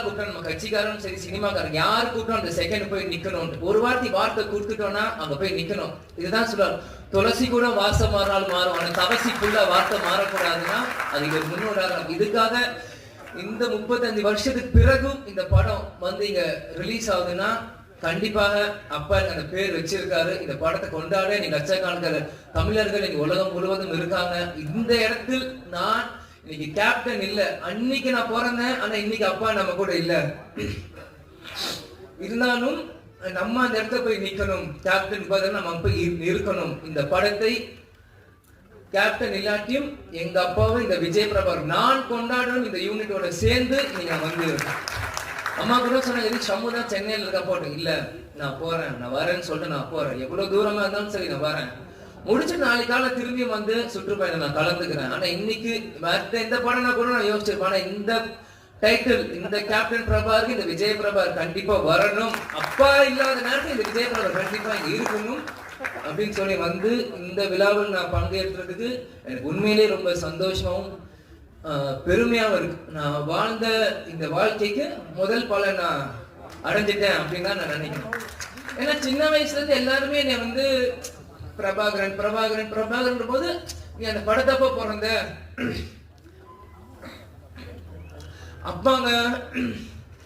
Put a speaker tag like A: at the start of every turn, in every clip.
A: கூட்டம் நம்ம கட்சிக்காரன் சரி சினிமாக்காரன் யார் கூட்டம் அந்த செகண்ட் போய் நிக்கணும். ஒரு வார்த்தை கொடுத்துட்டோம்னா அங்க போய் நிக்கணும். இதுதான் சொல்றாரு. துளசி கூட வாசம் மாறினாலும் மாறும், ஆனா தவசி ஃபுல்லா வார்த்தை மாறக்கூடாதுன்னா அது ஒரு முன்னுதாரணம். இதுக்காக இந்த 35 வருஷத்துக்கு பிறகும் இந்த படம் வந்து இங்க ரிலீஸ் ஆகுதுன்னா கண்டிப்பாக அப்பா அந்த பேர் வச்சிருக்காரு. இந்த படத்தை கொண்டாட நீங்க லட்சக்கணக்கான தமிழர்கள் இங்க உலகம் முழுவதும் இருக்காங்க. இந்த இடத்தில் நான் இன்னைக்கு கேப்டன் இல்ல, அன்னைக்கு நான் பிறந்தேன், ஆனா இன்னைக்கு அப்பா நம்ம கூட இல்ல. இருந்தாலும் நம்ம அந்த இடத்துல போய் நிக்கணும். கேப்டன் பதில் நம்ம போய் இருக்கணும். இந்த படத்தை கேப்டன் இல்லாட்டியும் எங்க அப்பாவும் இந்த விஜய் பிரபாகர் நான் கொண்டாடணும் இந்த யூனிட்டோட சேர்ந்து நீங்க வந்து அம்மா கூட சொன்ன எது சமுதா சென்னையில இருக்க போட்டோம் இல்ல, நான் போறேன், நான் வரேன்னு சொல்லிட்டு நான் போறேன். எவ்வளவு தூரமா இருந்தாலும் சரி நான் வரேன். முடிச்சு நாளைக்கு காலை திரும்பி வந்து சுற்றுப்பயணம் நான் கலந்துக்கிறேன். ஆனா இன்னைக்கு மற்ற எந்த படம் கூட நான் யோசிச்சிருப்பேன். ஆனா இந்த டைட்டில் இந்த கேப்டன் பிரபாகர் இந்த விஜய் பிரபாகர் கண்டிப்பா வரணும். அப்பா இல்லாத நேரத்தில் இந்த விஜய் பிரபாகர் கண்டிப்பா இங்க இருக்கணும் அப்படின்னு சொல்லி வந்து இந்த விழாவில் நான் பங்கேற்றதுக்கு எனக்கு உண்மையிலே ரொம்ப சந்தோஷமாவும் பெருமையாவும் இருக்கு. நான் வாழ்ந்த இந்த வாழ்க்கைக்கு முதல் பலன் நான் அடைஞ்சிட்டேன் அப்படின்னு தான் நான் நினைக்கிறேன். ஏன்னா சின்ன வயசுல இருந்து எல்லாருமே என்னை வந்து பிரபாகரன் பிரபாகரன் பிரபாகரன் போது நீ அந்த படத்தப்ப பிறந்த அப்பாங்க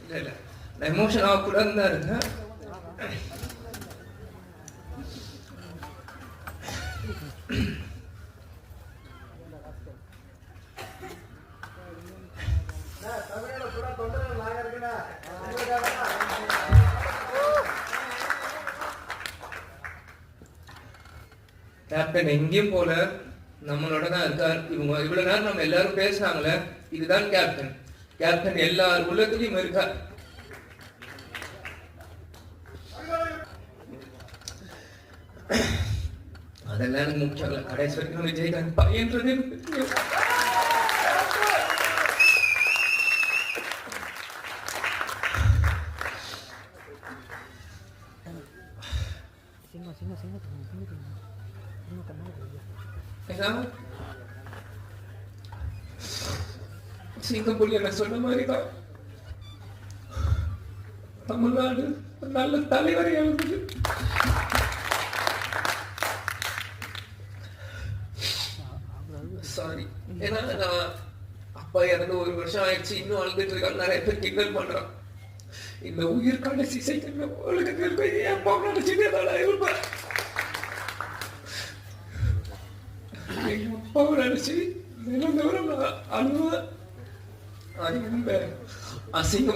A: இல்ல இல்ல நான் எமோஷன் ஆகக்கூடாதுன்னு தான் இருக்கேன். கேப்டன் எங்கேயும் போல நம்மளோட தான் இருக்கார். இவங்க இவ்வளவு நேரம் நம்ம எல்லாரும் பேசினாங்களே, இதுதான் கேப்டன். கேப்டன் எல்லார் உள்ளத்திலையும் இருக்கார். அதெல்லாம் எனக்கு முக்கியம் இல்லை. கடைசி வரைக்கும் விஜயகாந்த் பையன்றது சிங்கப்பூர் என்ன சொன்ன மாதிரிதான் தமிழ்நாடு நல்ல தலைவரை எழுந்தது. சாரி, ஏன்னா நான் அப்பா இறந்து 1 வருஷம் ஆயிடுச்சு, இன்னும் அழுதுட்டு இருக்காங்க. நிறைய பேர் கிண்டல் பண்றான். இந்த உயிர் கடைசி சைக்கிள் உலகத்தில் என் பொண்ணு நினைச்சுதான் இருப்பேன். எங்க அப்பாவை நினைச்சு நிலம் தவிர அழுவ அசிங்கம்